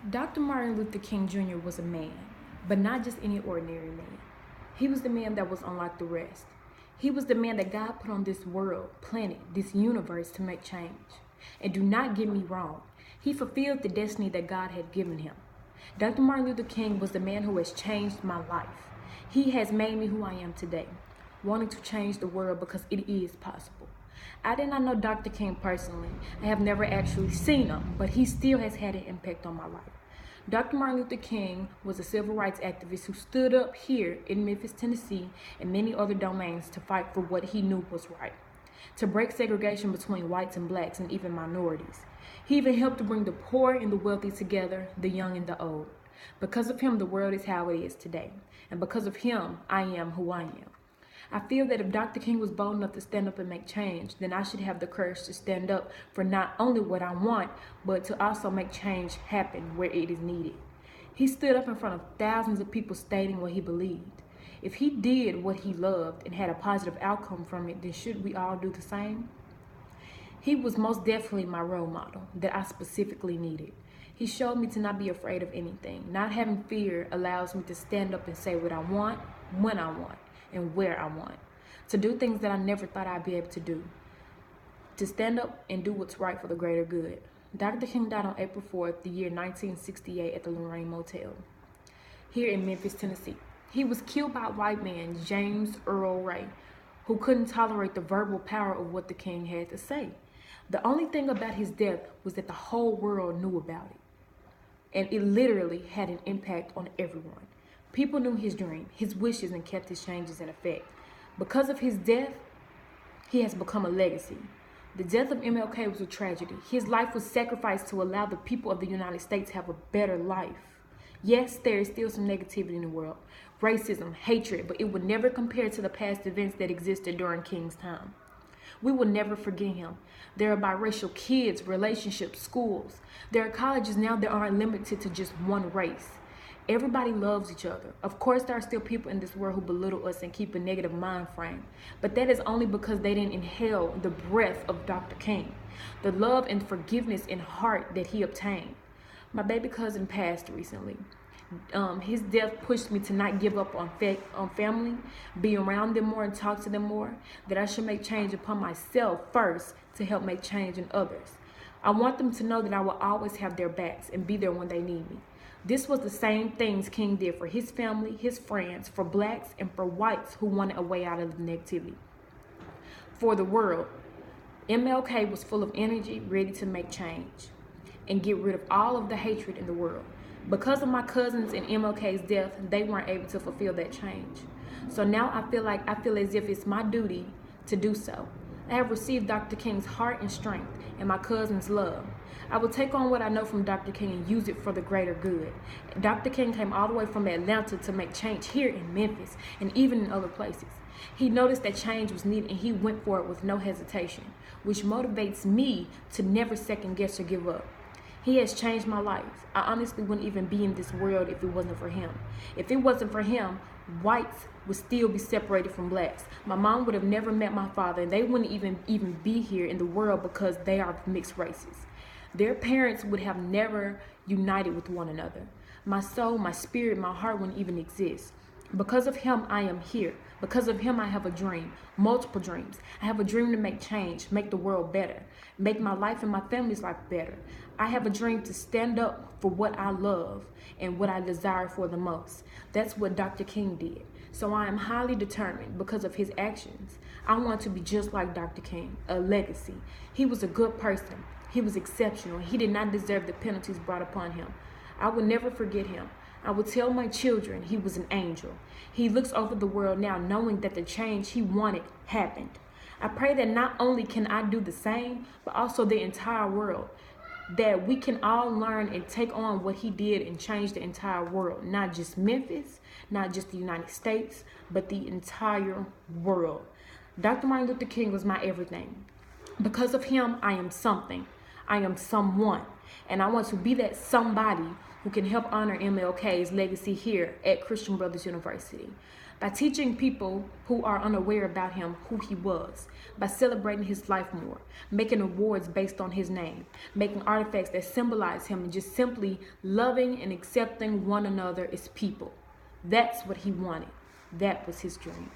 Dr. Martin Luther King Jr. was a man, but not just any ordinary man. He was the man that was unlike the rest. He was the man that God put on this world, planet, this universe to make change. And do not get me wrong, he fulfilled the destiny that God had given him. Dr. Martin Luther King was the man who has changed my life. He has made me who I am today, wanting to change the world because it is possible. I did not know Dr. King personally. I have never actually seen him, but he still has had an impact on my life. Dr. Martin Luther King was a civil rights activist who stood up here in Memphis, Tennessee, and many other domains to fight for what he knew was right, to break segregation between whites and blacks and even minorities. He even helped to bring the poor and the wealthy together, the young and the old. Because of him, the world is how it is today. And because of him, I am who I am. I feel that if Dr. King was bold enough to stand up and make change, then I should have the courage to stand up for not only what I want, but to also make change happen where it is needed. He stood up in front of thousands of people stating what he believed. If he did what he loved and had a positive outcome from it, then should we all do the same? He was most definitely my role model that I specifically needed. He showed me to not be afraid of anything. Not having fear allows me to stand up and say what I want, when I want, and where I want. To do things that I never thought I'd be able to do. To stand up and do what's right for the greater good. Dr. King died on April 4th, the year 1968 at the Lorraine Motel here in Memphis, Tennessee. He was killed by a white man, James Earl Ray, who couldn't tolerate the verbal power of what the king had to say. The only thing about his death was that the whole world knew about it. And it literally had an impact on everyone. People knew his dream, his wishes, and kept his changes in effect. Because of his death, he has become a legacy. The death of MLK was a tragedy. His life was sacrificed to allow the people of the United States to have a better life. Yes, there is still some negativity in the world, racism, hatred, but it would never compare to the past events that existed during King's time. We will never forget him. There are biracial kids, relationships, schools. There are colleges now that aren't limited to just one race. Everybody loves each other. Of course, there are still people in this world who belittle us and keep a negative mind frame, but that is only because they didn't inhale the breath of Dr. King, the love and forgiveness in heart that he obtained. My baby cousin passed recently. His death pushed me to not give up on family, be around them more and talk to them more, that I should make change upon myself first to help make change in others. I want them to know that I will always have their backs and be there when they need me. This was the same things King did for his family, his friends, for blacks, and for whites who wanted a way out of the negativity. For the world, MLK was full of energy, ready to make change and get rid of all of the hatred in the world. Because of my cousins and MLK's death, they weren't able to fulfill that change. So now I feel as if it's my duty to do so. I have received Dr. King's heart and strength and my cousin's love. I will take on what I know from Dr. King and use it for the greater good. Dr. King came all the way from Atlanta to make change here in Memphis and even in other places. He noticed that change was needed and he went for it with no hesitation, which motivates me to never second guess or give up. He has changed my life. I honestly wouldn't even be in this world if it wasn't for him. If it wasn't for him, whites would still be separated from blacks. My mom would have never met my father, and they wouldn't even be here in the world because they are mixed races. Their parents would have never united with one another. My soul, my spirit, my heart wouldn't even exist. Because of him, I am here. Because of him, I have a dream, multiple dreams. I have a dream to make change, make the world better, make my life and my family's life better. I have a dream to stand up for what I love and what I desire for the most. That's what Dr. King did. So I am highly determined because of his actions. I want to be just like Dr. King, a legacy. He was a good person. He was exceptional. He did not deserve the penalties brought upon him. I will never forget him. I will tell my children he was an angel. He looks over the world now knowing that the change he wanted happened. I pray that not only can I do the same, but also the entire world. That we can all learn and take on what he did and change the entire world. Not just Memphis, not just the United States, but the entire world. Dr. Martin Luther King was my everything. Because of him, I am something. I am someone. And I want to be that somebody who can help honor MLK's legacy here at Christian Brothers University. by teaching people who are unaware about him who he was, by celebrating his life more, making awards based on his name, making artifacts that symbolize him, and just simply loving and accepting one another as people. That's what he wanted. That was his dream.